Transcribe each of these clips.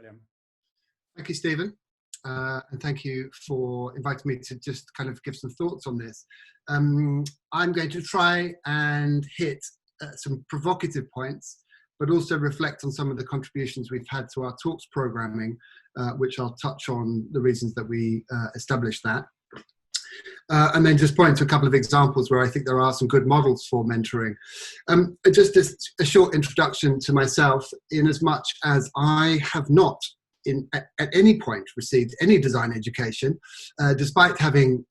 William. Thank you, Stephen. And thank you for inviting me to just kind of give some thoughts on this. I'm going to try and hit some provocative points, but also reflect on some of the contributions we've had to our talks programming, which I'll touch on the reasons that we established that. And then just point to a couple of examples where I think there are some good models for mentoring. Just a short introduction to myself, in as much as I have not at any point received any design education, despite having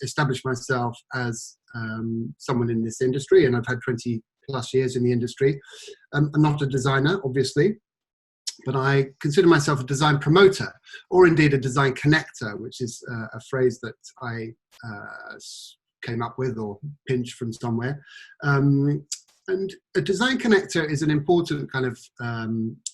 established myself as someone in this industry, and I've had 20+ years in the industry. I'm not a designer, obviously, but I consider myself a design promoter, or indeed a design connector, which is a phrase that I came up with or pinched from somewhere. And a design connector is an important kind of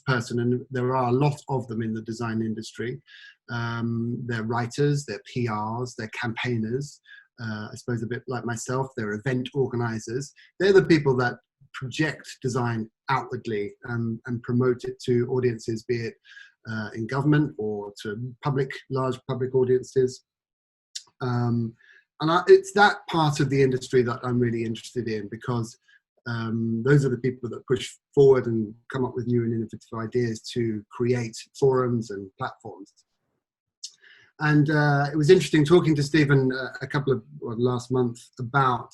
person, and there are a lot of them in the design industry. They're writers, they're PRs, they're campaigners, I suppose a bit like myself, they're event organizers. They're the people that project design outwardly and promote it to audiences, be it in government or to large public audiences. It's that part of the industry that I'm really interested in, because those are the people that push forward and come up with new and innovative ideas to create forums and platforms. And it was interesting talking to Stephen last month about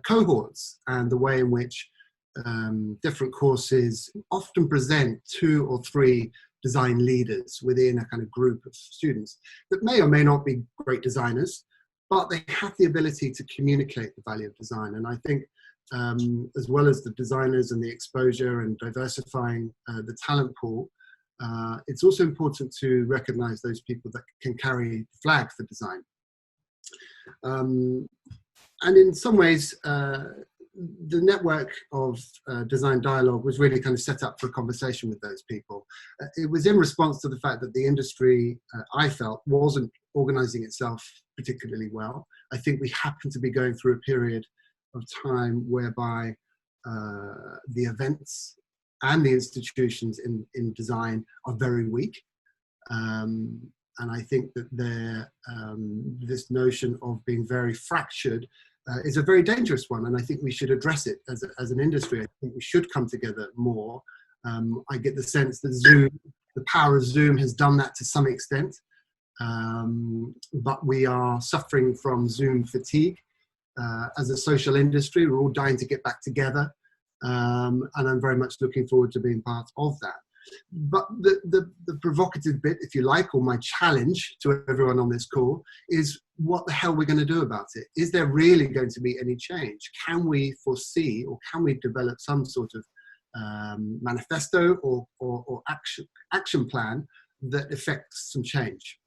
cohorts and the way in which different courses often present 2 or 3 design leaders within a kind of group of students that may or may not be great designers, but they have the ability to communicate the value of design. And I think as well as the designers and the exposure and diversifying the talent pool, it's also important to recognize those people that can carry the flag for design. And in some ways, the network of Design Dialogue was really kind of set up for a conversation with those people. It was in response to the fact that the industry, I felt, wasn't organizing itself particularly well. I think we happen to be going through a period of time whereby the events and the institutions in design are very weak. And I think that this notion of being very fractured is a very dangerous one, and I think we should address it as an industry. I think we should come together more. I get the sense that the power of Zoom has done that to some extent, but we are suffering from Zoom fatigue. As a social industry, we're all dying to get back together, and I'm very much looking forward to being part of that. But the provocative bit, if you like, or my challenge to everyone on this call, is what the hell we're going to do about it. Is there really going to be any change? Can we foresee, or can we develop some sort of manifesto or action plan that affects some change?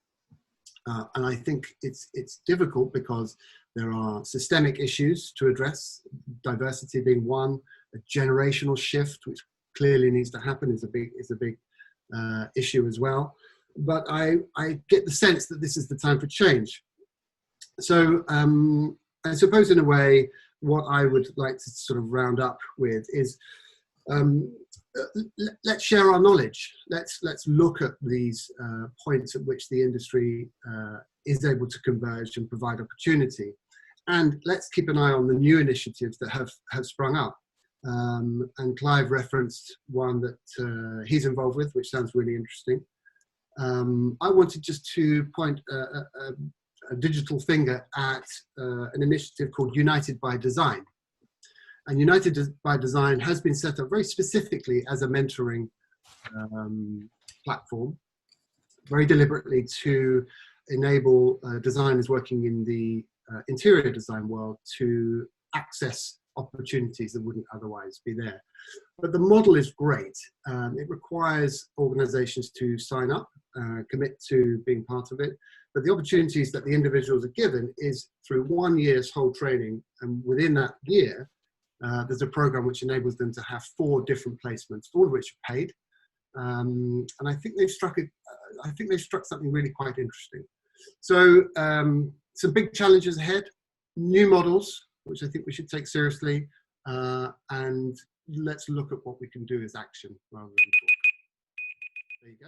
And I think it's difficult because there are systemic issues to address, diversity being one, a generational shift, which clearly needs to happen, is a big issue as well. But I get the sense that this is the time for change. So I suppose in a way, what I would like to sort of round up with is, let's share our knowledge. Let's look at these points at which the industry is able to converge and provide opportunity. And let's keep an eye on the new initiatives that have sprung up. And Clive referenced one that he's involved with, which sounds really interesting. I wanted just to point a digital finger at an initiative called United by Design. And United by Design has been set up very specifically as a mentoring platform, very deliberately to enable designers working in the interior design world to access opportunities that wouldn't otherwise be there. But the model is great. It requires organizations to sign up, commit to being part of it. But the opportunities that the individuals are given is through 1 year's whole training. And within that year, there's a program which enables them to have 4 different placements, all of which are paid. And I think they've struck something really quite interesting. So some big challenges ahead, new models, which I think we should take seriously, and let's look at what we can do as action rather than talk. There you go. go.